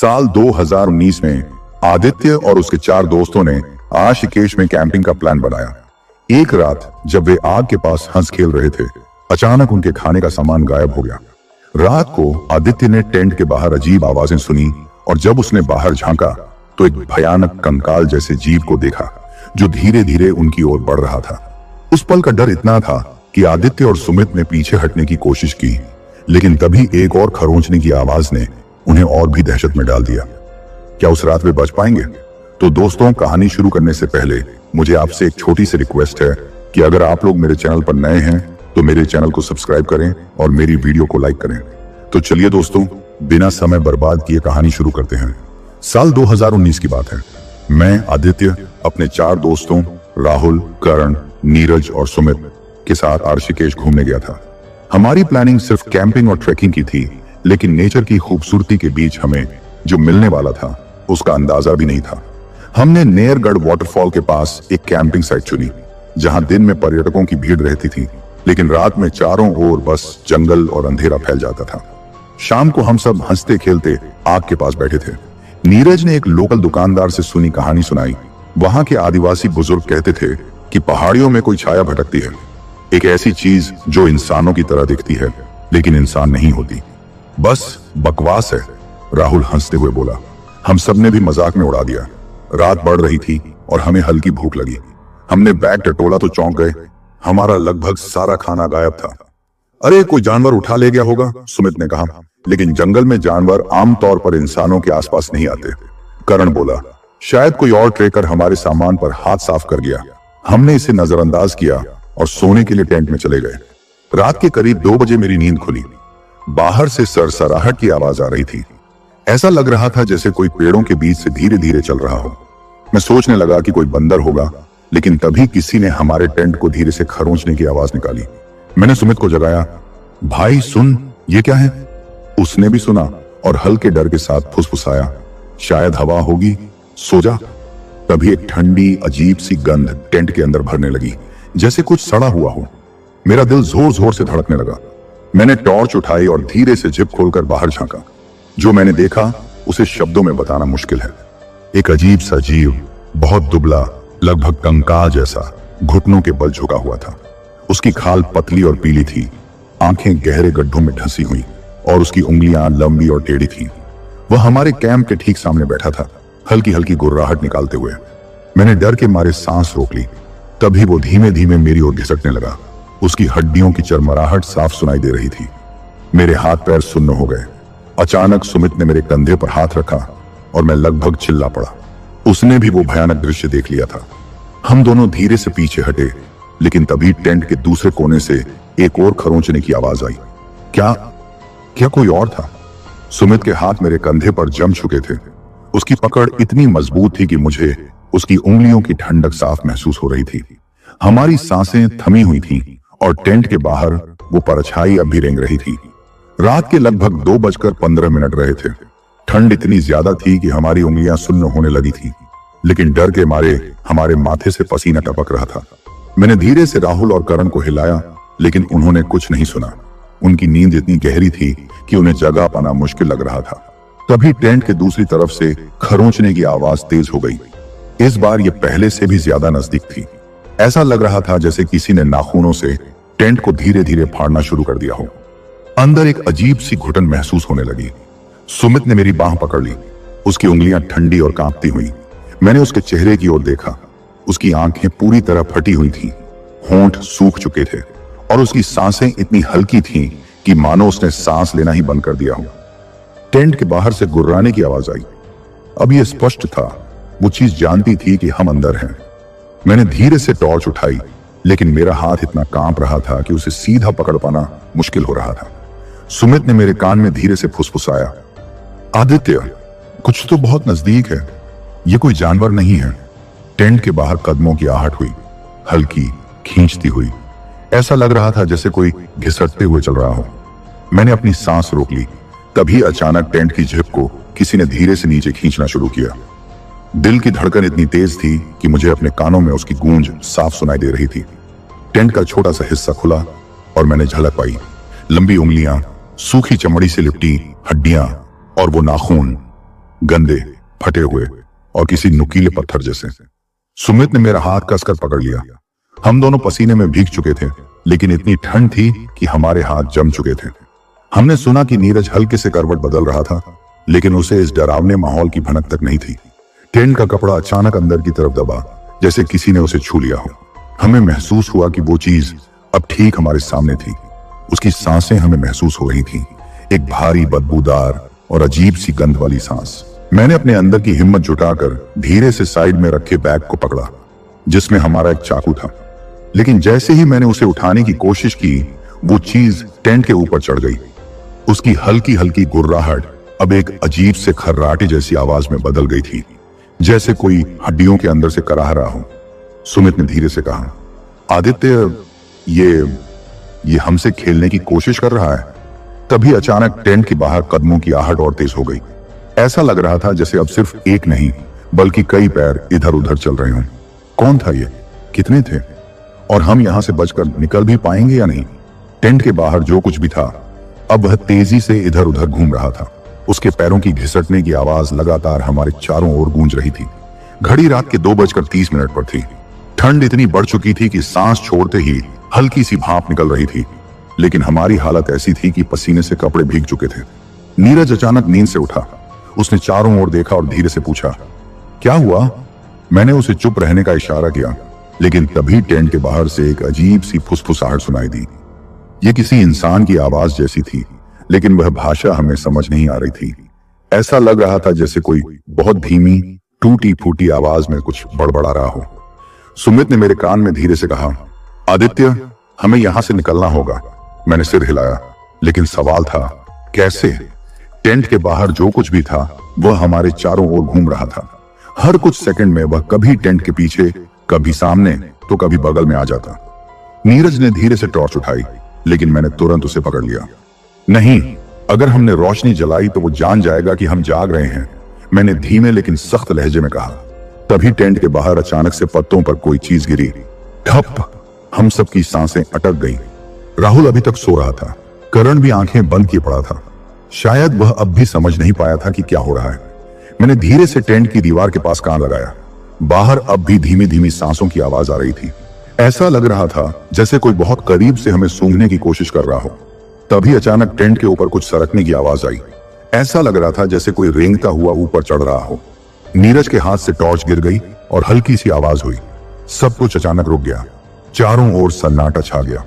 साल 2019 में आदित्य और उसके 4 दोस्तों ने ऋषिकेश में कैंपिंग का प्लान बनाया। एक रात जब वे आग के पास हंस खेल रहे थे, अचानक उनके खाने का सामान गायब हो गया। रात को आदित्य ने टेंट के बाहर अजीब आवाजें सुनी और जब उसने बाहर झांका तो एक भयानक कंकाल जैसे जीव को देखा जो धीरे धीरे उनकी ओर बढ़ रहा था। उस पल का डर इतना था कि आदित्य और सुमित ने पीछे हटने की कोशिश की, लेकिन तभी एक और खरोंचने की आवाज ने उन्हें और भी दहशत में डाल दिया। क्या उस रात वे बच पाएंगे? तो दोस्तों, कहानी शुरू करने से पहले मुझे आपसे एक छोटी सी रिक्वेस्ट है कि अगर आप लोग मेरे चैनल पर नए हैं तो मेरे चैनल को सब्सक्राइब करें और मेरी वीडियो को लाइक करें। तो चलिए दोस्तों, बिना समय बर्बाद किए कहानी शुरू करते हैं। साल 2019 की बात है। मैं आदित्य अपने 4 दोस्तों राहुल, करण, नीरज और सुमित के साथ ऋषिकेश घूमने गया था। हमारी प्लानिंग सिर्फ कैंपिंग और ट्रैकिंग की थी, लेकिन नेचर की खूबसूरती के बीच हमें जो मिलने वाला था उसका अंदाजा भी नहीं था। हमने नेरगढ़ वाटरफॉल के पास एक कैंपिंग साइट चुनी, जहां दिन में पर्यटकों की भीड़ रहती थी, लेकिन रात में चारों ओर बस जंगल और अंधेरा फैल जाता था। शाम को हम सब हंसते खेलते आग के पास बैठे थे। नीरज ने एक लोकल दुकानदार से सुनी कहानी सुनाई। वहां के आदिवासी बुजुर्ग कहते थे कि पहाड़ियों में कोई छाया भटकती है, एक ऐसी चीज जो इंसानों की तरह दिखती है लेकिन इंसान नहीं होती। बस बकवास है, राहुल हंसते हुए बोला। हम सब ने भी मजाक में उड़ा दिया। रात बढ़ रही थी और हमें हल्की भूख लगी। हमने बैग टटोला तो चौंक गए। हमारा लगभग सारा खाना गायब था। अरे, कोई जानवर उठा ले गया होगा, सुमित ने कहा। लेकिन जंगल में जानवर आमतौर पर इंसानों के आसपास नहीं आते, करण बोला। शायद कोई और ट्रेकर हमारे सामान पर हाथ साफ कर गया। हमने इसे नजरअंदाज किया और सोने के लिए टेंट में चले गए। रात के करीब 2 बजे मेरी नींद खुली। बाहर से सरसराहट की आवाज आ रही थी। ऐसा लग रहा था जैसे कोई पेड़ों के बीच से धीरे धीरे चल रहा हो। मैं सोचने लगा कि कोई बंदर होगा, लेकिन तभी किसी ने हमारे टेंट को धीरे से खरोंचने की आवाज निकाली। मैंने सुमित को जगाया। भाई सुन, ये क्या है? उसने भी सुना और हल्के डर के साथ फुसफुसाया, शायद हवा होगी, सो जा। तभी एक ठंडी अजीब सी गंध टेंट के अंदर भरने लगी, जैसे कुछ सड़ा हुआ हो। मेरा दिल जोर जोर से धड़कने लगा। मैंने टॉर्च उठाई और धीरे से जिप खोलकर बाहर झांका। जो मैंने देखा उसे शब्दों में बताना मुश्किल है। एक अजीब सा जीव, बहुत दुबला, लगभग कंकाल जैसा, घुटनों के बल झुका हुआ था। उसकी खाल पतली और पीली थी, आंखें गहरे गड्ढों में ढसी हुई और उसकी उंगलियां लंबी और टेढ़ी थी। वह हमारे कैंप के ठीक सामने बैठा था, हल्की हल्की गुर्राहट निकालते हुए। मैंने डर के मारे सांस रोक ली। तभी वो धीमे धीमे मेरी ओर घिसकने लगा। उसकी हड्डियों की चरमराहट साफ सुनाई दे रही थी। मेरे हाथ पैर सुन्न हो गए। अचानक सुमित ने मेरे कंधे पर हाथ रखा और मैं लगभग चिल्ला पड़ा। उसने भी वो भयानक दृश्य देख लिया था। हम दोनों धीरे से पीछे हटे, लेकिन तभी टेंट के दूसरे कोने से एक और खरोंचने की आवाज आई। क्या कोई और था? सुमित के हाथ मेरे कंधे पर जम चुके थे। उसकी पकड़ इतनी मजबूत थी कि मुझे उसकी उंगलियों की ठंडक साफ महसूस हो रही थी। हमारी सांसें थमी हुई थीं और टेंट के बाहर वो परछाई अब भी रेंग रही थी। रात के लगभग 2:15 रहे थे। ठंड इतनी ज्यादा थी कि हमारी उंगलियां सुन्न होने लगी थी, लेकिन डर के मारे हमारे माथे से पसीना टपक रहा था। मैंने धीरे से राहुल और करण को हिलाया, लेकिन उन्होंने कुछ नहीं सुना। उनकी नींद इतनी गहरी थी कि उन्हें जगा पाना मुश्किल लग रहा था। तभी टेंट के दूसरी तरफ से खरोंचने की आवाज तेज हो गई। इस बार ये पहले से भी ज्यादा नजदीक थी। ऐसा लग रहा था जैसे किसी ने नाखूनों से टेंट को धीरे धीरे फाड़ना शुरू कर दिया हो। अंदर एक अजीब सी घुटन महसूस होने लगी। सुमित ने मेरी बांह पकड़ ली। उसकी उंगलियां ठंडी और कांपती हुई। मैंने उसके चेहरे की ओर देखा। उसकी आंखें पूरी तरह फटी हुई थीं, होंठ सूख चुके थे और उसकी सांसें इतनी हल्की थीं कि मानो उसने सांस लेना ही बंद कर दिया हो। टेंट के बाहर से गुर्राने की आवाज आई। अब यह स्पष्ट था, वो चीज जानती थी कि हम अंदर हैं। मैंने धीरे से टॉर्च उठाई, लेकिन मेरा हाथ इतना कांप रहा था कि उसे सीधा पकड़ पाना मुश्किल हो रहा था। सुमित ने मेरे कान में धीरे से फुसफुसाया, आदित्य, कुछ तो बहुत नजदीक है। ये कोई जानवर नहीं है। टेंट के बाहर कदमों की आहट हुई, हल्की, खींचती हुई। ऐसा लग रहा था जैसे कोई घिसटते हुए चल रहा हो। मैंने अपनी सांस रोक ली। तभी अचानक टेंट की जिप को किसी ने धीरे से नीचे खींचना शुरू किया। दिल की धड़कन इतनी तेज थी कि मुझे अपने कानों में उसकी गूंज साफ सुनाई दे रही थी। टेंट का छोटा सा हिस्सा खुला और मैंने झलक पाई। लंबी उंगलियां, सूखी चमड़ी से लिपटी हड्डियां और वो नाखून। गंदे, फटे हुए और किसी नुकीले पत्थर जैसे। सुमित ने मेरा हाथ कसकर पकड़ लिया। हम दोनों पसीने में भीग चुके थे, लेकिन इतनी ठंड थी कि हमारे हाथ जम चुके थे। हमने सुना कि नीरज हल्के से करवट बदल रहा था, लेकिन उसे इस डरावने माहौल की भनक तक नहीं थी। टेंट का कपड़ा अचानक अंदर की तरफ दबा, जैसे किसी ने उसे छू लिया हो। हमें महसूस हुआ कि वो चीज अब ठीक हमारे सामने थी। उसकी सांसें हमें महसूस हो रही थी, एक भारी, बदबूदार और अजीब सी गंध वाली सांस। मैंने अपने अंदर की हिम्मत जुटाकर धीरे से साइड में रखे बैग को पकड़ा, जिसमें हमारा एक चाकू था। लेकिन जैसे ही मैंने उसे उठाने की कोशिश की, वो चीज टेंट के ऊपर चढ़ गई। उसकी हल्की हल्की गुर्राहट अब एक अजीब से खर्राटे जैसी आवाज में बदल गई थी, जैसे कोई हड्डियों के अंदर से कराह रहा हो। सुमित ने धीरे से कहा, आदित्य, ये हमसे खेलने की कोशिश कर रहा है। तभी अचानक टेंट के बाहर कदमों की आहट और तेज हो गई। ऐसा लग रहा था जैसे अब सिर्फ एक नहीं, बल्कि कई पैर इधर उधर चल रहे हों। कौन था ये? कितने थे? और हम यहां से बचकर निकल भी पाएंगे या नहीं? टेंट के बाहर जो कुछ भी था, अब वह तेजी से इधर उधर घूम रहा था। उसके पैरों की घिसटने की आवाज लगातार हमारे चारों ओर गूंज रही थी। घड़ी रात के 2:30 पर थी। ठंड इतनी बढ़ चुकी थी कि सांस छोड़ते ही हल्की सी भाप निकल रही थी, लेकिन हमारी हालत ऐसी थी कि पसीने से कपड़े भीग चुके थे। नीरज अचानक नींद से उठा। उसने चारों ओर देखा और धीरे से पूछा, क्या हुआ? मैंने उसे चुप रहने का इशारा किया, लेकिन तभी टेंट के बाहर से एक अजीब सी फुसफुसाहट सुनाई दी। ये किसी इंसान की आवाज जैसी थी, लेकिन वह भाषा हमें समझ नहीं आ रही थी। ऐसा लग रहा था जैसे कोई बहुत धीमी, टूटी फूटी आवाज में कुछ बड़बड़ा रहा हो। सुमित ने मेरे कान में धीरे से कहा, आदित्य, हमें यहां से निकलना होगा। मैंने सिर हिलाया, लेकिन सवाल था, कैसे? टेंट के बाहर जो कुछ भी था, वह हमारे चारों ओर घूम रहा था। हर कुछ सेकंड में वह कभी टेंट के पीछे, कभी सामने, तो कभी बगल में आ जाता। नीरज ने धीरे से टॉर्च उठाई, लेकिन मैंने तुरंत उसे पकड़ लिया। नहीं, अगर हमने रोशनी जलाई तो वो जान जाएगा कि हम जाग रहे हैं, मैंने धीमे लेकिन सख्त लहजे में कहा। तभी टेंट के बाहर अचानक से पत्तों पर कोई चीज गिरी। ठप! हम सबकी सांसें अटक गईं। राहुल अभी तक सो रहा था, करण भी आंखें बंद किए पड़ा था। शायद वह अब भी समझ नहीं पाया था कि क्या हो रहा है। मैंने धीरे से टेंट की दीवार के पास कान लगाया। बाहर अब भी धीमी धीमी सांसों की आवाज आ रही थी। ऐसा लग रहा था जैसे कोई बहुत करीब से हमें सूंघने की कोशिश कर रहा हो। तभी अचानक टेंट के ऊपर कुछ सरकने की आवाज आई। ऐसा लग रहा था जैसे कोई रेंगता हुआ ऊपर चढ़ रहा हो। नीरज के हाथ से टॉर्च गिर गई और हल्की सी आवाज हुई। सब कुछ अचानक रुक गया। चारों ओर सन्नाटा छा गया।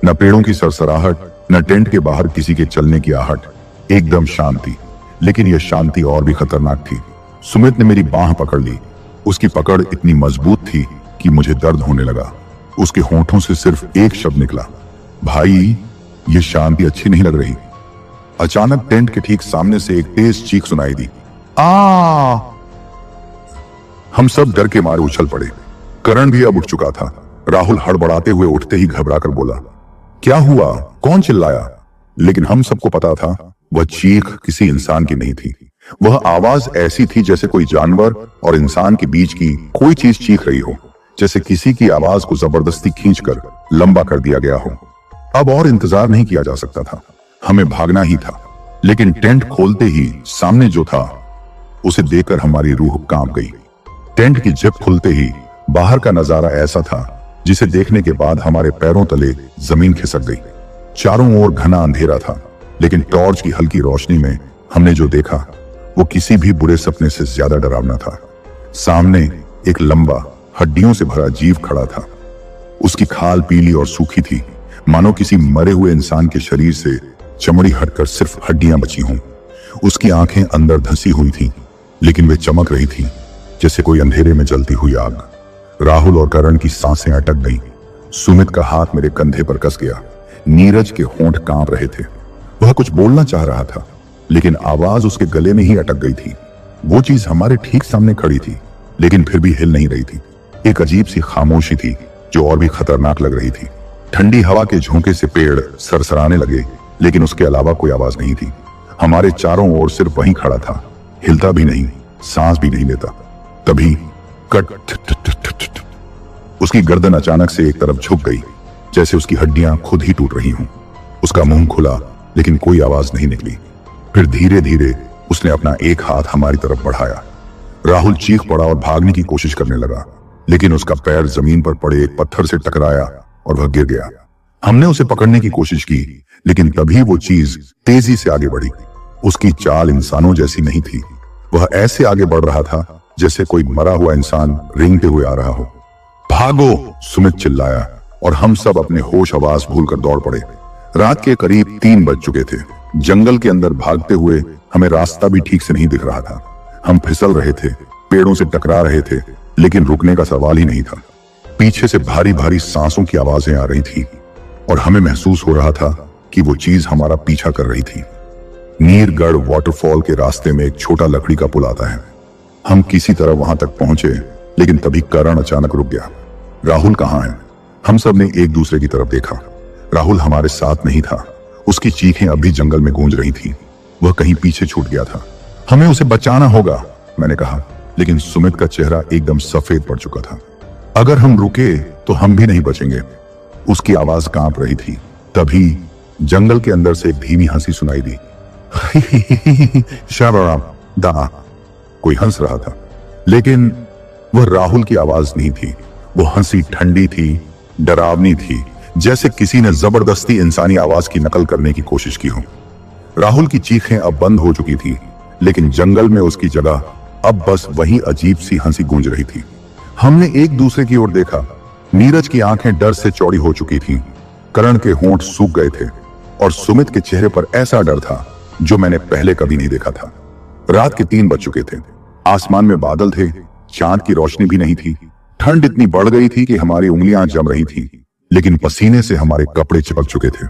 न पेड़ों की सरसराहट, न टेंट के बाहर किसी के चलने की आहट। एकदम शांति। लेकिन यह शांति और भी खतरनाक थी। सुमित ने मेरी बांह पकड़ ली। उसकी पकड़ इतनी मजबूत थी कि मुझे दर्द होने लगा। उसके होंठों से सिर्फ एक शब्द निकला, भाई, ये शांति अच्छी नहीं लग रही। अचानक टेंट के ठीक सामने से एक तेज चीख सुनाई दी। आ! हम सब डर के मारे उछल पड़े। करण भी अब उठ चुका था। राहुल हड़बड़ाते हुए उठते ही घबराकर बोला, क्या हुआ? कौन चिल्लाया? लेकिन हम सबको पता था वह चीख किसी इंसान की नहीं थी। वह आवाज ऐसी थी जैसे कोई जानवर और इंसान के बीच की कोई चीज चीख रही हो, जैसे किसी की आवाज को जबरदस्ती खींचकर लंबा कर दिया गया हो। अब और इंतजार नहीं किया जा सकता था, हमें भागना ही था। लेकिन टेंट खोलते ही सामने जो था, उसे देखकर हमारी रूह कांप गई। टेंट की जिप खुलते ही बाहर का नजारा ऐसा था जिसे देखने के बाद हमारे पैरों तले जमीन खिसक गई। चारों ओर घना अंधेरा था, लेकिन टॉर्च की हल्की रोशनी में हमने जो देखा वो किसी भी बुरे सपने से ज्यादा डरावना था। सामने एक लंबा, हड्डियों से भरा जीव खड़ा था। उसकी खाल पीली और सूखी थी, मानो किसी मरे हुए इंसान के शरीर से चमड़ी हटकर सिर्फ हड्डियां बची हों। उसकी आंखें अंदर धंसी हुई थीं, लेकिन वे चमक रही थीं जैसे कोई अंधेरे में जलती हुई आग। राहुल और करण की सांसें अटक गईं। सुमित का हाथ मेरे कंधे पर कस गया। नीरज के होंठ कांप रहे थे। वह कुछ बोलना चाह रहा था, लेकिन आवाज उसके गले में ही अटक गई थी। वो चीज हमारे ठीक सामने खड़ी थी, लेकिन फिर भी हिल नहीं रही थी। एक अजीब सी खामोशी थी जो और भी खतरनाक लग रही थी। ठंडी हवा के झोंके से पेड़ सरसराने लगे, लेकिन उसके अलावा कोई आवाज नहीं थी। हमारे चारों ओर सिर्फ वहीं खड़ा था, हिलता भी नहीं, सांस भी नहीं लेता। तभी कट, उसकी गर्दन अचानक से एक तरफ झुक गई, जैसे उसकी हड्डियां खुद ही टूट रही हों। उसका मुंह खुला, लेकिन कोई आवाज नहीं निकली। फिर धीरे धीरे उसने अपना एक हाथ हमारी तरफ बढ़ाया। राहुल चीख पड़ा और भागने की कोशिश करने लगा, लेकिन उसका पैर जमीन पर पड़े एक पत्थर से टकराया और वह गिर गया। हमने उसे पकड़ने की कोशिश की, लेकिन तभी वो चीज तेजी से आगे बढ़ी। उसकी चाल इंसानों जैसी नहीं थी। वह ऐसे आगे बढ़ रहा था जैसे कोई मरा हुआ इंसान रेंगते हुए आ रहा हो। भागो! सुमित चिल्लाया और हम सब अपने होश आवाज भूलकर दौड़ पड़े। रात के करीब 3 बज चुके थे। जंगल के अंदर भागते हुए हमें रास्ता भी ठीक से नहीं दिख रहा था। हम फिसल रहे थे, पेड़ों से टकरा रहे थे, लेकिन रुकने का सवाल ही नहीं था। पीछे से भारी भारी सांसों की आवाजें आ रही थी और हमें महसूस हो रहा था कि वो चीज हमारा पीछा कर रही थी। नीरगढ़ वाटरफॉल के रास्ते में एक छोटा लकड़ी का पुल आता है। हम किसी तरह वहां तक पहुंचे, लेकिन तभी करण अचानक रुक गया। राहुल कहाँ है? हम सब ने एक दूसरे की तरफ देखा। राहुल हमारे साथ नहीं था। उसकी चीखें अभी जंगल में गूंज रही थी। वह कहीं पीछे छूट गया था। हमें उसे बचाना होगा, मैंने कहा, लेकिन सुमित का चेहरा एकदम सफेद पड़ चुका था। अगर हम रुके तो हम भी नहीं बचेंगे। उसकी आवाज कांप रही थी। तभी जंगल के अंदर से एक धीमी हंसी सुनाई दी। शाबाश दा, कोई हंस रहा था, लेकिन वह राहुल की आवाज नहीं थी। वो हंसी ठंडी थी, डरावनी थी, जैसे किसी ने जबरदस्ती इंसानी आवाज की नकल करने की कोशिश की हो। राहुल की चीखें अब बंद हो चुकी थी, लेकिन जंगल में उसकी जगह अब बस वही अजीब सी हंसी गूंज रही थी। हमने एक दूसरे की ओर देखा। नीरज की आंखें डर से चौड़ी हो चुकी थीं, करण के होंठ सूख गए थे और सुमित के चेहरे पर ऐसा डर था जो मैंने पहले कभी नहीं देखा था। रात के 3 बज चुके थे। आसमान में बादल थे, चांद की रोशनी भी नहीं थी। ठंड इतनी बढ़ गई थी कि हमारी उंगलियां जम रही थी, लेकिन पसीने से हमारे कपड़े चिपक चुके थे।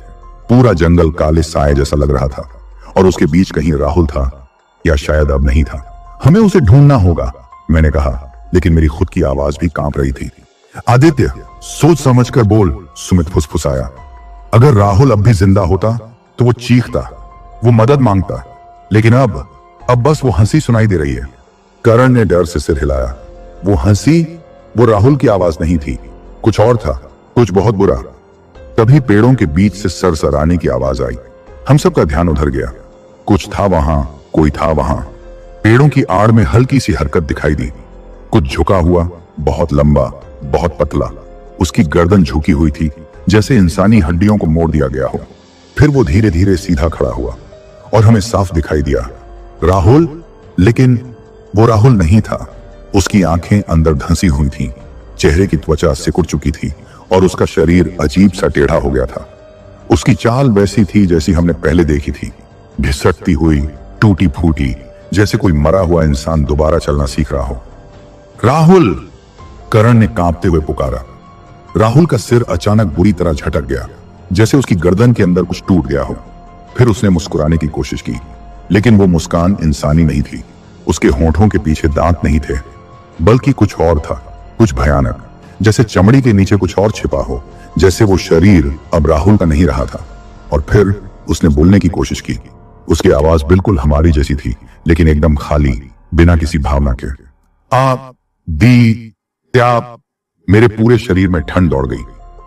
पूरा जंगल काले साए जैसा लग रहा था और उसके बीच कहीं राहुल था, या शायद अब नहीं था। हमें उसे ढूंढना होगा, मैंने कहा, लेकिन मेरी खुद की आवाज भी कांप रही थी। आदित्य, सोच समझ कर बोल, सुमित फुसफुसाया। अगर राहुल अब भी जिंदा होता तो वो चीखता, वो मदद मांगता, लेकिन अब बस वो हंसी सुनाई दे रही है। करण ने डर से सिर हिलाया। वो हंसी, वो राहुल की आवाज नहीं थी, कुछ और था, कुछ बहुत बुरा। तभी पेड़ों के बीच से सरसराने की आवाज आई। हम सबका ध्यान उधर गया। कुछ था वहां, कोई था वहां। पेड़ों की आड़ में हल्की सी हरकत दिखाई दी। कुछ झुका हुआ, बहुत लंबा, बहुत पतला। उसकी गर्दन झुकी हुई थी, जैसे इंसानी हड्डियों को मोड़ दिया गया हो। फिर वो धीरे धीरे सीधा खड़ा हुआ और हमें साफ दिखाई दिया राहुल। लेकिन वो राहुल नहीं था। उसकी आंखें अंदर धंसी हुई थीं, चेहरे की त्वचा सिकुड़ चुकी थी और उसका शरीर अजीब सा टेढ़ा हो गया था। उसकी चाल वैसी थी जैसी हमने पहले देखी थी, घिसटती हुई, टूटी फूटी, जैसे कोई मरा हुआ इंसान दोबारा चलना सीख रहा हो। राहुल, करण ने कांपते हुए पुकारा। राहुल का सिर अचानक बुरी तरह झटक गया, जैसे उसकी गर्दन के अंदर कुछ टूट गया हो। फिर उसने मुस्कुराने की कोशिश की, लेकिन वो मुस्कान इंसानी नहीं थी। उसके होंठों के पीछे दांत नहीं थे, बल्कि कुछ और था, कुछ भयानक, जैसे चमड़ी के नीचे कुछ और छिपा हो, जैसे वो शरीर अब राहुल का नहीं रहा था। और फिर उसने बोलने की कोशिश की। उसकी आवाज बिल्कुल हमारी जैसी थी, लेकिन एकदम खाली, बिना किसी भावना के। आप दी त्या। मेरे पूरे शरीर में ठंड दौड़ गई।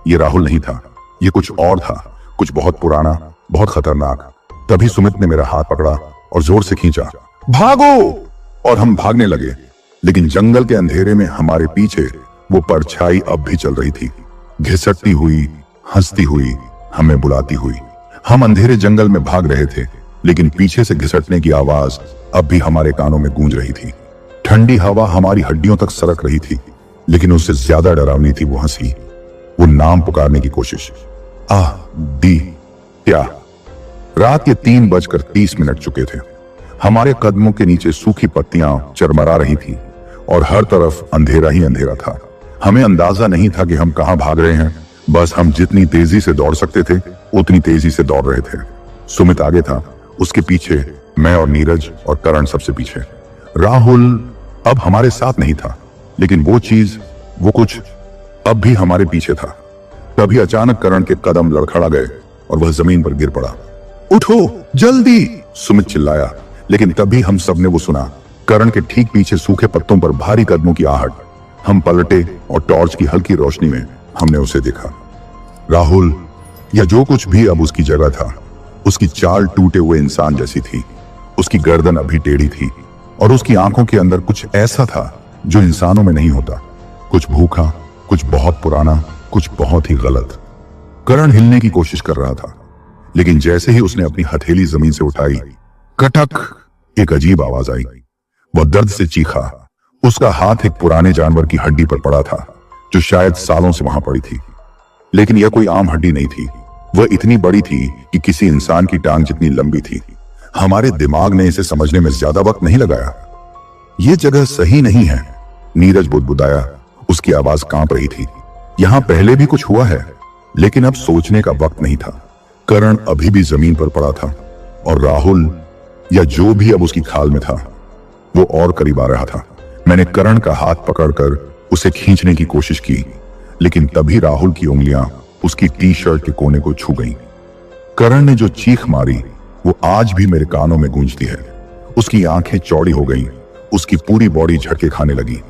ये राहुल नहीं था, ये कुछ और था, कुछ बहुत पुराना, बहुत खतरनाक। तभी सुमित ने मेरा हाथ पकड़ा और जोर से खींचा, भागो! और हम भागने लगे, लेकिन जंगल के अंधेरे में हमारे पीछे वो परछाई अब भी चल रही थी, घिसटती हुई, हंसती हुई, हमें बुलाती हुई। हम अंधेरे जंगल में भाग रहे थे, लेकिन पीछे से घिसटने की आवाज अब भी हमारे कानों में गूंज रही थी। ठंडी हवा हमारी हड्डियों तक सरक रही थी, लेकिन उससे ज्यादा डरावनी थी वो हंसी, वो नाम पुकारने की कोशिश। आह, दी त्या। रात के 3:30 चुके थे। हमारे कदमों के नीचे सूखी पत्तियां चरमरा रही थी और हर तरफ अंधेरा ही अंधेरा था। हमें अंदाजा नहीं था कि हम कहां भाग रहे हैं, बस हम जितनी तेजी से दौड़ सकते थे उतनी तेजी से दौड़ रहे थे। सुमित आगे था, उसके पीछे मैं और नीरज और करण सबसे पीछे। राहुल अब हमारे साथ नहीं था, लेकिन वो चीज, वो कुछ अब भी हमारे पीछे था। तभी अचानक करण के कदम लड़खड़ा गए और वह जमीन पर गिर पड़ा। उठो जल्दी, सुमित चिल्लाया, लेकिन तभी हम सबने वो सुना, करण के ठीक पीछे सूखे पत्तों पर भारी कदमों की आहट। हम पलटे और टॉर्च की हल्की रोशनी में हमने उसे देखा। राहुल, या जो कुछ भी अब उसकी जगह था, उसकी चाल टूटे हुए इंसान जैसी थी। उसकी गर्दन अभी टेढ़ी थी और उसकी आंखों के अंदर कुछ ऐसा था जो इंसानों में नहीं होता। कुछ भूखा, कुछ बहुत पुराना, कुछ बहुत ही गलत। करण हिलने की कोशिश कर रहा था, लेकिन जैसे ही उसने अपनी हथेली जमीन से उठाई, कटक, एक अजीब आवाज आई। वह दर्द से चीखा। उसका हाथ एक पुराने जानवर की हड्डी पर पड़ा था जो शायद सालों से वहां पड़ी थी। लेकिन यह कोई आम हड्डी नहीं थी। वह इतनी बड़ी थी कि किसी इंसान की टांग जितनी लंबी थी। हमारे दिमाग ने इसे समझने में ज्यादा वक्त नहीं लगाया। यह जगह सही नहीं है, नीरज बुदबुदाया। उसकी आवाज कांप रही थी। यहां पहले भी कुछ हुआ है, लेकिन अब सोचने का वक्त नहीं था। करण अभी भी जमीन पर पड़ा था और राहुल या जो भी अब उसकी खाल में था वो और करीब आ रहा था। मैंने करण का हाथ पकड़कर उसे खींचने की कोशिश की, लेकिन तभी राहुल की उंगलियां उसकी टी शर्ट के कोने को छू गईं। करण ने जो चीख मारी वो आज भी मेरे कानों में गूंजती है। उसकी आंखें चौड़ी हो गईं, उसकी पूरी बॉडी झटके खाने लगी।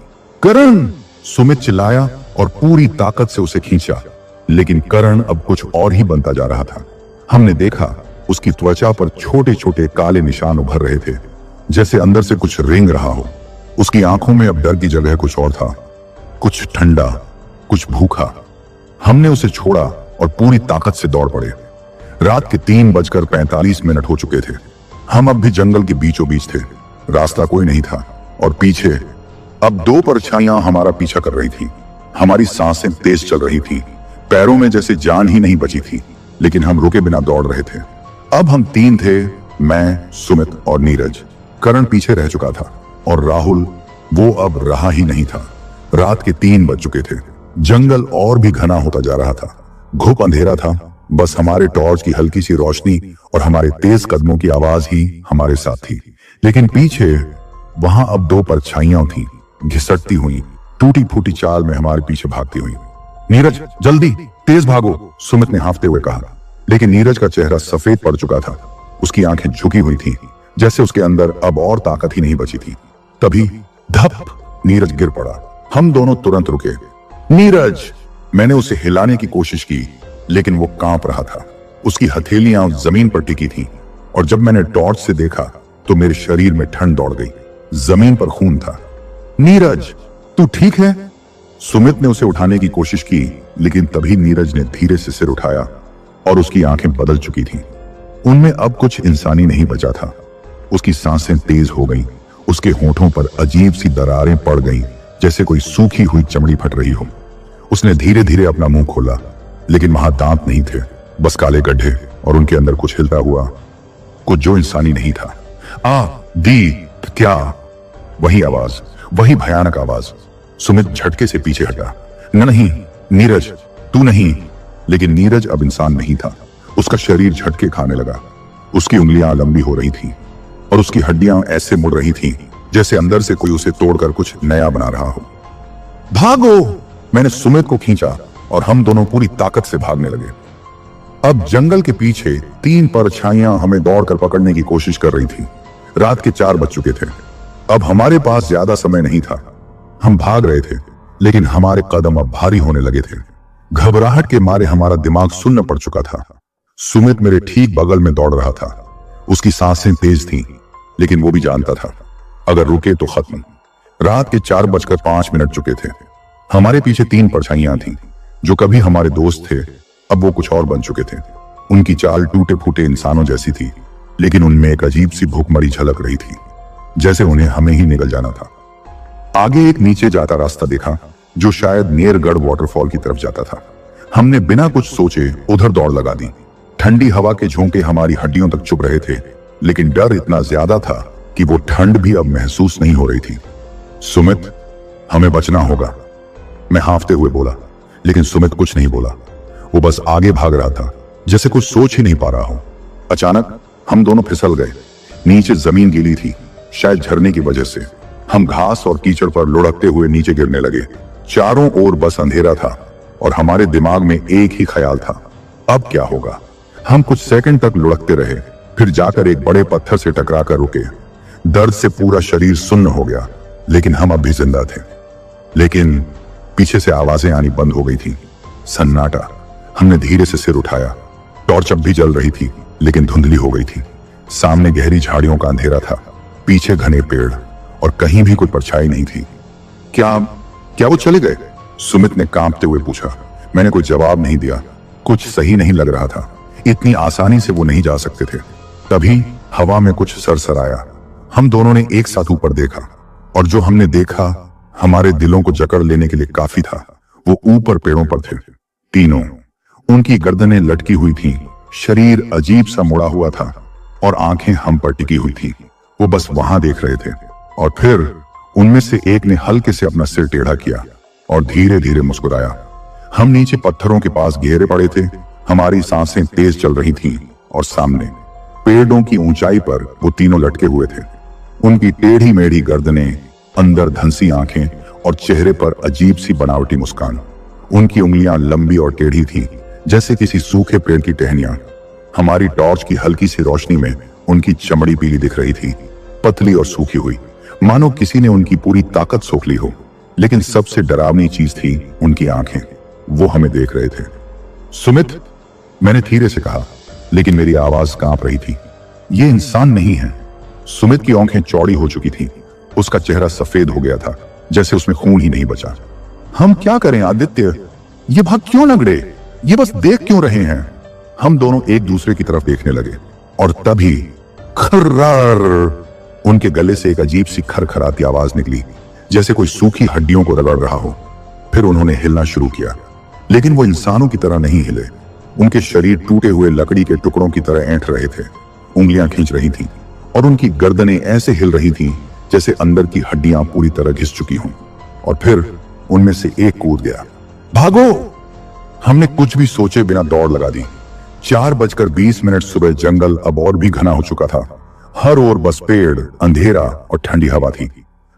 करण! सुमित चिल्लाया और पूरी ताकत से उसे खींचा, लेकिन करण अब कुछ और ही बनता जा रहा था। हमने देखा उसकी त्वचा पर छोटे छोटे काले निशान उभर रहे थे, जैसे अंदर से कुछ रेंग रहा हो। उसकी आंखों में अब डर की जगह कुछ और था, कुछ ठंडा, कुछ भूखा। हमने उसे छोड़ा और पूरी ताकत से दौड़ पड़े। रात के 3:45 हो चुके थे। हम अब भी जंगल के बीचों बीच थे। रास्ता कोई नहीं था और पीछे अब 2 परछाइयां हमारा पीछा कर रही थी। हमारी सांसें तेज चल रही थी, पैरों में जैसे जान ही नहीं बची थी, लेकिन हम रुके बिना दौड़ रहे थे। अब हम 3 थे, मैं, सुमित और नीरज। करण पीछे रह चुका था और राहुल, वो अब रहा ही नहीं था। रात के 3 बज चुके थे। जंगल और भी घना होता जा रहा था। घुप अंधेरा था, बस हमारे टॉर्च की हल्की सी रोशनी और हमारे तेज कदमों की आवाज ही हमारे साथ थी। लेकिन पीछे वहां अब 2 परछाइयां थीं, घिसटती हुई, टूटी फूटी चाल में हमारे पीछे भागती हुई। नीरज, जल्दी, तेज भागो, सुमित ने हांफते हुए कहा। लेकिन नीरज का चेहरा सफेद पड़ चुका था। उसकी आंखें झुकी हुई थीं, जैसे उसके अंदर अब और ताकत ही नहीं बची थी। तभी धप, नीरज गिर पड़ा। हम दोनों तुरंत रुके। नीरज! मैंने उसे हिलाने की कोशिश की, लेकिन वो कांप रहा था। उसकी हथेलियां जमीन पर टिकी थीं और जब मैंने टॉर्च से देखा तो मेरे शरीर में ठंड दौड़ गई। जमीन पर खून था। नीरज, तू ठीक है? सुमित ने उसे उठाने की कोशिश की, लेकिन तभी नीरज ने धीरे से सिर उठाया और उसकी आंखें बदल चुकी थीं। उनमें अब कुछ इंसानी नहीं बचा था। उसकी सांसें तेज हो गईं, उसके होठों पर अजीब सी दरारें पड़ गईं, जैसे कोई सूखी हुई चमड़ी फट रही हो। उसने धीरे धीरे अपना मुंह खोला, लेकिन वहां दांत नहीं थे, बस काले गड्ढे, और उनके अंदर कुछ हिलता हुआ, कुछ जो इंसानी नहीं था। क्या? वही आवाज, वही भयानक आवाज। सुमित झटके से पीछे हटा। नहीं नीरज, तू नहीं। लेकिन नीरज अब इंसान नहीं था। उसका शरीर झटके खाने लगा। उसकी उंगलियां लंबी हो रही थीं और उसकी हड्डियां ऐसे मुड़ रही थीं जैसे अंदर से कोई उसे तोड़कर कुछ नया बना रहा हो। भागो! मैंने सुमित को खींचा और हम दोनों पूरी ताकत से भागने लगे। अब जंगल के पीछे 3 परछाइयां हमें दौड़कर पकड़ने की कोशिश कर रही थीं। रात के 4 बज चुके थे। अब हमारे पास ज्यादा समय नहीं था। हम भाग रहे थे, लेकिन हमारे कदम अब भारी होने लगे थे। घबराहट के मारे हमारा दिमाग सुन्न पड़ चुका था। सुमित मेरे ठीक बगल में दौड़ रहा था। उसकी सांसें तेज थीं, लेकिन वो भी जानता था अगर रुके तो खत्म। रात के 4:05 चुके थे। हमारे पीछे 3 परछाइयां थीं, जो कभी हमारे दोस्त थे, अब वो कुछ और बन चुके थे। उनकी चाल टूटे फूटे इंसानों जैसी थी, लेकिन उनमें एक अजीब सी भूखमरी झलक रही थी, जैसे उन्हें हमें ही निगल जाना था। आगे एक नीचे जाता रास्ता देखा, जो शायद नेरगढ़ वाटरफॉल की तरफ जाता था। हमने बिना कुछ सोचे उधर दौड़ लगा दी। ठंडी हवा के झोंके हमारी हड्डियों तक चुभ रहे थे, लेकिन डर इतना ज्यादा था कि वो ठंड भी अब महसूस नहीं हो रही थी। सुमित, हमें बचना होगा, मैं हांफते हुए बोला, लेकिन सुमित कुछ नहीं बोला। वो बस आगे भाग रहा था, जैसे कुछ सोच ही नहीं पा रहा हो। अचानक हम दोनों फिसल गए। नीचे जमीन गीली थी, शायद झरने की वजह से। हम घास और कीचड़ पर लुढ़कते हुए नीचे गिरने लगे। चारों ओर बस अंधेरा था और हमारे दिमाग में एक ही ख्याल था, अब क्या होगा। हम कुछ सेकंड तक लुढ़कते रहे, फिर जाकर एक बड़े पत्थर से टकरा कर रुके। दर्द से पूरा शरीर सुन्न हो गया, लेकिन हम अब भी जिंदा थे। लेकिन पीछे से आवाजें आनी बंद हो गई थी। सन्नाटा। हमने धीरे से सिर उठाया। टॉर्च अब भी जल रही थी, लेकिन धुंधली हो गई थी। सामने गहरी झाड़ियों का अंधेरा था, पीछे घने पेड़ और कहीं भी कोई परछाई नहीं थी। क्या क्या वो चले गए? सुमित ने कांपते हुए पूछा। मैंने कोई जवाब नहीं दिया। कुछ सही नहीं लग रहा था। इतनी आसानी से वो नहीं जा सकते थे। तभी हवा में कुछ सरसराया। हम दोनों ने एक साथ ऊपर देखा और जो हमने देखा हमारे दिलों को जकड़ लेने के लिए काफी था। वो ऊपर पेड़ों पर थे, तीनों। उनकी गर्दनें लटकी हुई थीं, शरीर अजीब सा मुड़ा हुआ था और आंखें हम पर टिकी हुई थी। वो बस वहां देख रहे थे और फिर उनमें से एक ने हल्के से अपना सिर टेढ़ा किया और धीरे धीरे मुस्कुराया। हम नीचे पत्थरों के पास घेरे पड़े थे, हमारी सांसें तेज चल रही थीं और सामने पेड़ों की ऊंचाई पर वो तीनों लटके हुए थे। उनकी टेढ़ी मेढ़ी गर्दनें, अंदर धंसी आंखें और चेहरे पर अजीब सी बनावटी मुस्कान। उनकी उंगलियां लंबी और टेढ़ी थीं, जैसे किसी सूखे पेड़ की टहनियां। हमारी टॉर्च की हल्की सी रोशनी में उनकी चमड़ी पीली दिख रही थी, पतली और सूखी हुई, मानो किसी ने उनकी पूरी ताकत सोख ली हो। लेकिन सबसे डरावनी चीज थी उनकी आंखें। वो हमें देख रहे थे। सुमित, मैंने धीरे से कहा, लेकिन मेरी आवाज कांप रही थी। ये इंसान नहीं है। सुमित की आंखें चौड़ी हो चुकी थी, उसका चेहरा सफेद हो गया था, जैसे उसमें खून ही नहीं बचा। हम क्या करें आदित्य? ये भाग क्यों लगड़े? ये बस देख क्यों रहे हैं? हम दोनों एक दूसरे की तरफ देखने लगे और तभी खर्रार, उनके गले से एक अजीब सी खरखराती आवाज निकली, जैसे कोई सूखी हड्डियों को रगड़ रहा हो। फिर उन्होंने हिलना शुरू किया, लेकिन वो इंसानों की तरह नहीं हिले। उनके शरीर टूटे हुए लकड़ी के टुकड़ों की तरह ऐंठ रहे थे, उंगलियां खींच रही थीं और उनकी गर्दनें ऐसे हिल रही थीं जैसे अंदर की हड्डियां पूरी तरह घिस चुकी हों। और फिर उनमें से एक कूद गया। भागो! हमने कुछ भी सोचे बिना दौड़ लगा दी। 4:20 सुबह जंगल अब और भी घना हो चुका था। हर ओर बस पेड़, अंधेरा और ठंडी हवा थी।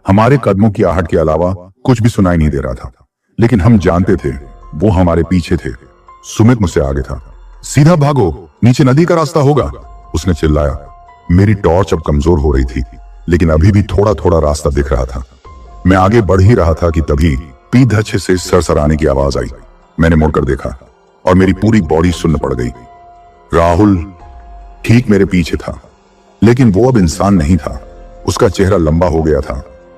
हमारे कदमों की आहट के अलावा कुछ भी सुनाई नहीं दे रहा था, लेकिन हम जानते थे वो हमारे पीछे थे। सुमित मुझसे आगे था। सीधा भागो, नीचे नदी का रास्ता होगा, उसने चिल्लाया। मेरी टॉर्च अब कमजोर हो रही थी, लेकिन अभी भी थोड़ा थोड़ा रास्ता दिख रहा था। मैं आगे बढ़ ही रहा था कि तभी पीछे से सरसराने की आवाज आई। मैंने मुड़कर देखा और मेरी पूरी बॉडी सुन्न पड़ गई। राहुल ठीक मेरे पीछे था, लेकिन वो अब इंसान नहीं था। उसका चेहरा लंबा हो गया था,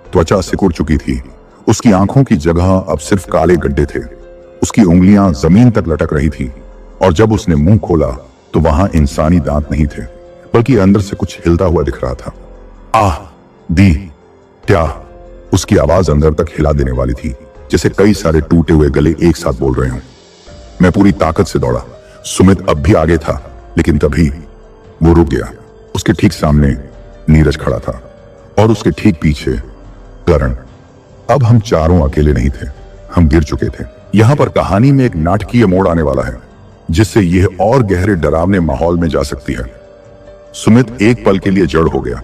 त्वचा सिकुड़ चुकी थी, उसकी आंखों की जगह अब सिर्फ काले गड्ढे थे। उसकी उंगलियां जमीन तक लटक रही थी और जब उसने मुंह खोला तो वहां इंसानी दांत नहीं थे, बल्कि अंदर से कुछ हिलता हुआ दिख रहा था। आह दी क्या, उसकी आवाज अंदर तक हिला देने वाली थी, जैसे कई सारे टूटे हुए गले एक साथ बोल रहे हों। मैं पूरी ताकत से दौड़ा। सुमित अब भी आगे था, लेकिन तभी वो रुक गया। उसके ठीक सामने नीरज खड़ा था और उसके ठीक पीछे करण। अब हम चारों अकेले नहीं थे, हम गिर चुके थे। यहां पर कहानी में एक नाटकीय मोड़ आने वाला है, जिससे यह और गहरे डरावने माहौल में जा सकती है। सुमित एक पल के लिए जड़ हो गया।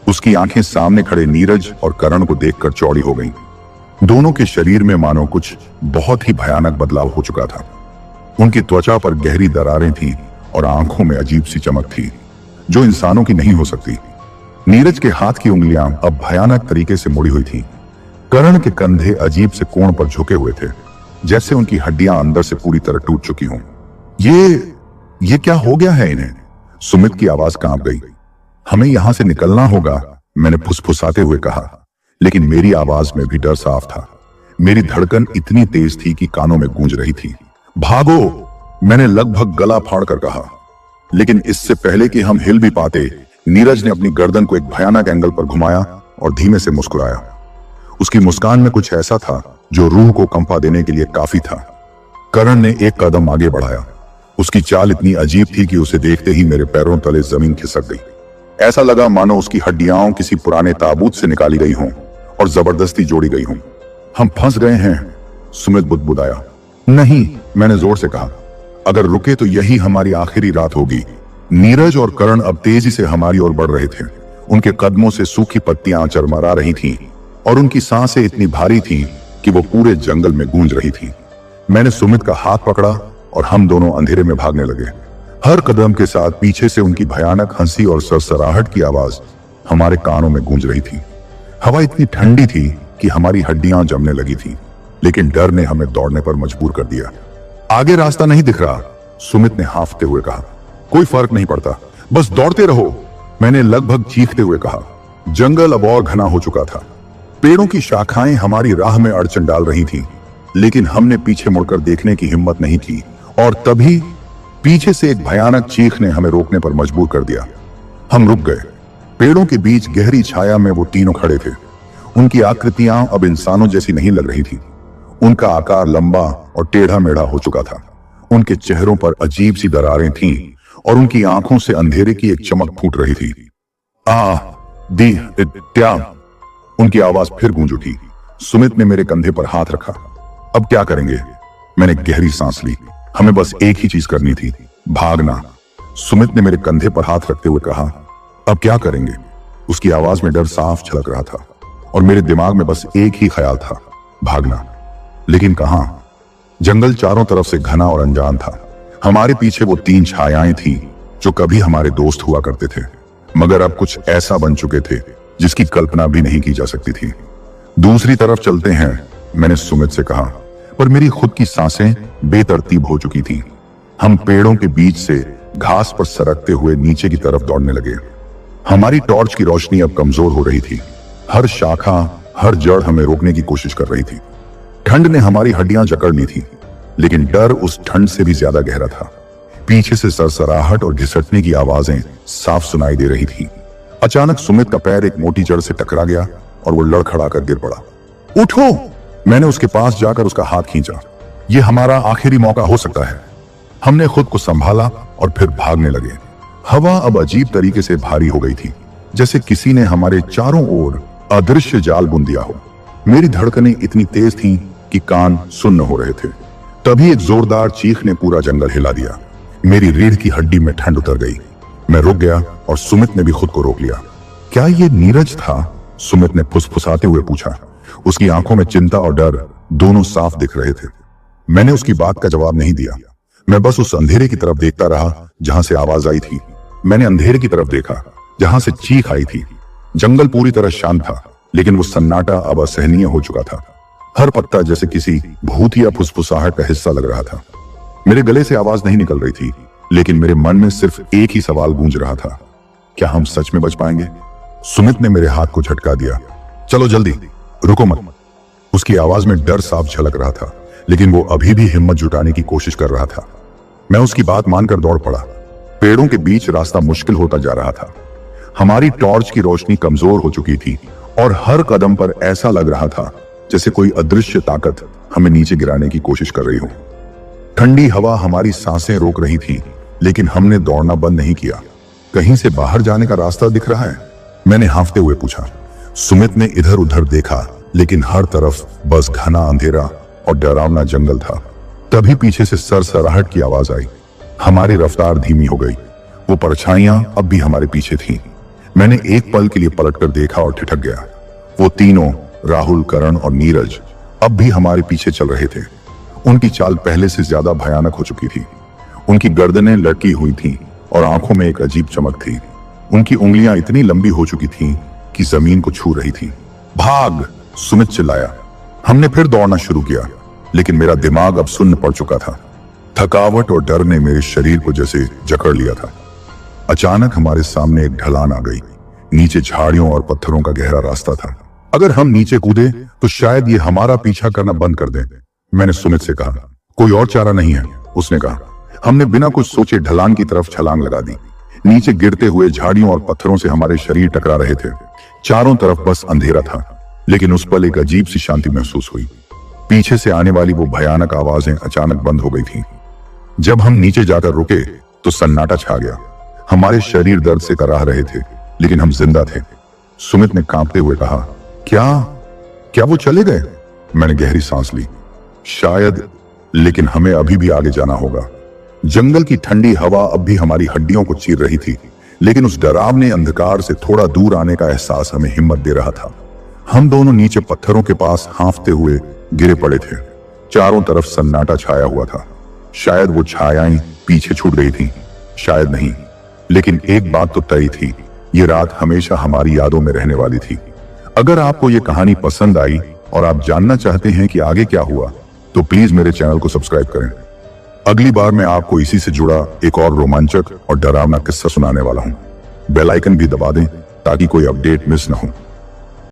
उसकी आंखें सामने खड़े नीरज और करण को देखकर चौड़ी हो गईं। दोनों के शरीर में मानो कुछ बहुत ही भयानक बदलाव हो चुका था। उनकी त्वचा पर गहरी दरारें थीं और आंखों में अजीब सी चमक थी, जो इंसानों की नहीं हो सकती। नीरज के हाथ की उंगलियां अब भयानक तरीके से मुड़ी हुई थीं। करण के कंधे अजीब से कोण पर झुके हुए थे, जैसे उनकी हड्डियां अंदर से पूरी तरह टूट चुकी हों। ये क्या हो गया है इन्हें? सुमित की आवाज कांप गई। हमें यहां से निकलना होगा, मैंने फुसफुसाते हुए कहा, लेकिन मेरी आवाज में भी डर साफ था। मेरी धड़कन इतनी तेज थी कि कानों में गूंज रही थी। भागो, मैंने लगभग गला फाड़ कर कहा, लेकिन इससे पहले कि हम हिल भी पाते, नीरज ने अपनी गर्दन को एक भयानक एंगल पर घुमाया और धीमे से मुस्कुराया। उसकी मुस्कान में कुछ ऐसा था जो रूह को कंपा देने के लिए काफी था। करण ने एक कदम आगे बढ़ाया। उसकी चाल इतनी अजीब थी कि उसे देखते ही मेरे पैरों तले जमीन खिसक गई। ऐसा लगा मानो उसकी हड्डियां किसी पुराने ताबूत से निकाली गई हों और जबरदस्ती जोड़ी गई हों। हम फंस गए हैं, सुमित बुदबुदाया। नहीं, मैंने जोर से कहा, अगर रुके तो यही हमारी आखिरी रात होगी। नीरज और करण अब तेजी से हमारी ओर बढ़ रहे थे। उनके कदमों से सूखी पत्तियां चरमरा रही थीं और उनकी सांसें इतनी भारी थीं कि वो पूरे जंगल में गूंज रही थी। मैंने सुमित का हाथ पकड़ा और हम दोनों अंधेरे में भागने लगे। हर कदम के साथ पीछे से उनकी भयानक हंसी और सरसराहट की आवाज हमारे कानों में गूंज रही थी। हवा इतनी ठंडी थी कि हमारी हड्डियां जमने लगी थी, लेकिन डर ने हमें दौड़ने पर मजबूर कर दिया। आगे रास्ता नहीं दिख रहा, सुमित ने हांफते हुए कहा। कोई फर्क नहीं पड़ता, बस दौड़ते रहो। मैंने लगभग चीखते हुए कहा। जंगल अब और घना हो चुका था। पेड़ों की शाखाएं हमारी राह में अड़चन डाल रही थीं, लेकिन हमने पीछे मुड़कर देखने की हिम्मत नहीं की। और तभी पीछे से एक भयानक चीख ने हमें रोकने पर मजबूर कर दिया। हम रुक गए। पेड़ों के बीच गहरी छाया में वो तीनों खड़े थे। उनकी आकृतियां अब इंसानों जैसी नहीं लग रही थी। उनका आकार लंबा और टेढ़ा मेढ़ा हो चुका था। उनके चेहरों पर अजीब सी दरारें थीं और उनकी आंखों से अंधेरे की एक चमक फूट रही थी। आ दी त्या उनकी आवाज फिर गूंज उठी। सुमित ने मेरे कंधे पर हाथ रखा। अब क्या करेंगे? मैंने गहरी सांस ली। हमें बस एक ही चीज करनी थी, भागना। सुमित ने मेरे कंधे पर हाथ रखते हुए कहा, अब क्या करेंगे? उसकी आवाज में डर साफ झलक रहा था और मेरे दिमाग में बस एक ही ख्याल था, भागना। लेकिन कहां? जंगल चारों तरफ से घना और अनजान था। हमारे पीछे वो तीन छायाएं थीं जो कभी हमारे दोस्त हुआ करते थे, मगर अब कुछ ऐसा बन चुके थे जिसकी कल्पना भी नहीं की जा सकती थी। दूसरी तरफ चलते हैं, मैंने सुमित से कहा, पर मेरी खुद की सांसें बेतरतीब हो चुकी थीं। हम पेड़ों के बीच से घास पर सरकते हुए नीचे की तरफ दौड़ने लगे। हमारी टॉर्च की रोशनी अब कमजोर हो रही थी। हर शाखा, हर जड़ हमें रोकने की कोशिश कर रही थी। ठंड ने हमारी हड्डियां जकड़ ली थी, लेकिन डर उस ठंड से भी ज्यादा गहरा था। पीछे से सरसराहट और घिसटने की आवाजें साफ सुनाई दे रही थी। अचानक सुमित का पैर एक मोटी जड़ से टकरा गया और वो लड़खड़ाकर गिर पड़ा। उठो! मैंने उसके पास जाकर उसका हाथ खींचा। ये हमारा आखिरी मौका हो सकता है। हमने खुद को संभाला और फिर भागने लगे। हवा अब अजीब तरीके से भारी हो गई थी, जैसे किसी ने हमारे चारों ओर अदृश्य जाल बुन दिया हो। मेरी धड़कनें इतनी तेज थीं कि कान सुन्न हो रहे थे। तभी एक जोरदार चीख ने पूरा जंगल हिला दिया। मेरी रीढ़ की हड्डी में ठंड उतर गई। मैं रुक गया और सुमित ने भी खुद को रोक लिया। क्या ये नीरज था? सुमित ने फुसफुसाते हुए पूछा। उसकी आंखों में चिंता और डर दोनों साफ दिख रहे थे। मैंने उसकी बात का जवाब नहीं दिया। मैं बस उस अंधेरे की तरफ देखता रहा जहां से आवाज आई थी। मैंने अंधेरे की तरफ देखा जहां से चीख आई थी। जंगल पूरी तरह शांत था, लेकिन वो सन्नाटा अब असहनीय हो चुका था। हर पत्ता जैसे किसी भूत या फुसफुसाहट का हिस्सा लग रहा था। मेरे गले से आवाज नहीं निकल रही थी, लेकिन मेरे मन में सिर्फ एक ही सवाल गूंज रहा था, क्या हम सच में बच पाएंगे? सुमित ने मेरे हाथ को झटका दिया। चलो जल्दी, रुको मत। उसकी आवाज में डर साफ झलक रहा था, लेकिन वो अभी भी हिम्मत जुटाने की कोशिश कर रहा था। मैं उसकी बात मानकर दौड़ पड़ा। पेड़ों के बीच रास्ता मुश्किल होता जा रहा था। हमारी टॉर्च की रोशनी कमजोर हो चुकी थी और हर कदम पर ऐसा लग रहा था जैसे कोई अदृश्य ताकत हमें नीचे गिराने की कोशिश कर रही हो। ठंडी हवा हमारी सांसें रोक रही थी, लेकिन हमने दौड़ना बंद नहीं किया। कहीं से बाहर जाने का रास्ता दिख रहा है? मैंने हांफते हुए पूछा। सुमित ने इधर उधर देखा, लेकिन हर तरफ बस घना अंधेरा और डरावना जंगल था। तभी पीछे से सरसराहट की आवाज आई। हमारी रफ्तार धीमी हो गई। वो परछाइयां अब भी हमारे पीछे थीं। मैंने एक पल के लिए पलटकर देखा और ठिठक गया। वो तीनों, राहुल, करण और नीरज, अब भी हमारे पीछे चल रहे थे। उनकी चाल पहले से ज्यादा भयानक हो चुकी थी। उनकी गर्दनें लटकी हुई थीं और आंखों में एक अजीब चमक थी। उनकी उंगलियां इतनी लंबी हो चुकी थीं कि जमीन को छू रही थी। भाग! सुमित चिल्लाया। हमने फिर दौड़ना शुरू किया, लेकिन मेरा दिमाग अब सुन्न पड़ चुका था। थकावट और डर ने मेरे शरीर को जैसे जकड़ लिया था। अचानक हमारे सामने एक ढलान आ गई। नीचे झाड़ियों और पत्थरों का गहरा रास्ता था। अगर हम नीचे कूदे तो शायद ये हमारा पीछा करना बंद कर दे, मैंने सुमित से कहा। कोई और चारा नहीं है, उसने कहा। हमने बिना कुछ सोचे ढलान की तरफ छलांग लगा दी। नीचे गिरते हुए झाड़ियों और पत्थरों से हमारे शरीर टकरा रहे थे। चारों तरफ बस अंधेरा था, लेकिन उस पल एक अजीब सी शांति महसूस हुई। पीछे से आने वाली वो भयानक आवाजें अचानक बंद हो गई थीं। जब हम नीचे जाकर रुके तो सन्नाटा छा गया। हमारे शरीर दर्द से कराह रहे थे, लेकिन हम जिंदा थे। सुमित ने कांपते हुए कहा, क्या वो चले गए? मैंने गहरी सांस ली। शायद, लेकिन हमें अभी भी आगे जाना होगा। जंगल की ठंडी हवा अब भी हमारी हड्डियों को चीर रही थी, लेकिन उस डरावने अंधकार से थोड़ा दूर आने का एहसास हमें हिम्मत दे रहा था। हम दोनों नीचे पत्थरों के पास हांफते हुए गिरे पड़े थे। चारों तरफ सन्नाटा छाया हुआ था। शायद वो छायाएं पीछे छूट गई थीं, शायद नहीं, लेकिन एक बात तो तय थी, ये रात हमेशा हमारी यादों में रहने वाली थी। अगर आपको ये कहानी पसंद आई और आप जानना चाहते हैं कि आगे क्या हुआ, तो प्लीज मेरे चैनल को सब्सक्राइब करें। अगली बार मैं आपको इसी से जुड़ा एक और रोमांचक और डरावना किस्सा सुनाने वाला हूं। बेल आइकन भी दबा दें ताकि कोई अपडेट मिस न हो।